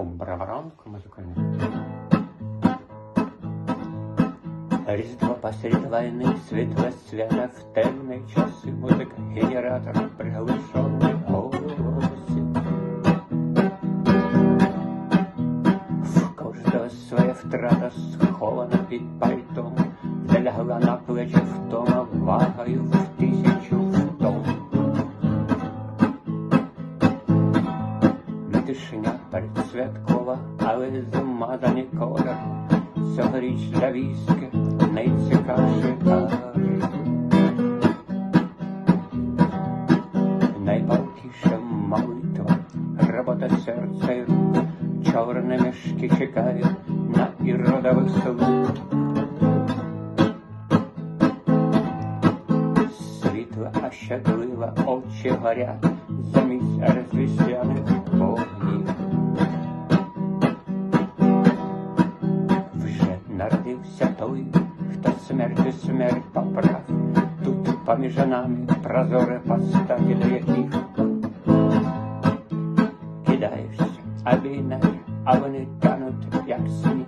Браворонку музикальну. Різдво посеред войны, светло свято в темные часы, музыка генератора, приглушенный голосе. В каждого своя втрата схована під пальтом, де лягла на плечі втома вагою в 1000 втом. Тишиня передсвяткова, але замазані колір. Цьогоріч для війська найцікавіші кари. Найпалкіша молитва, робота серця й рук. Чорні мішки чекають на іродовий суд. Світла ощадлива, очі горять, замість розвісяних вогнів. Вже народився той, хто смертю смерть поправ. Тут поміж нами прозоре постаті, до яких кидаєшся, обійнаєш, а вони тануть, як сніг.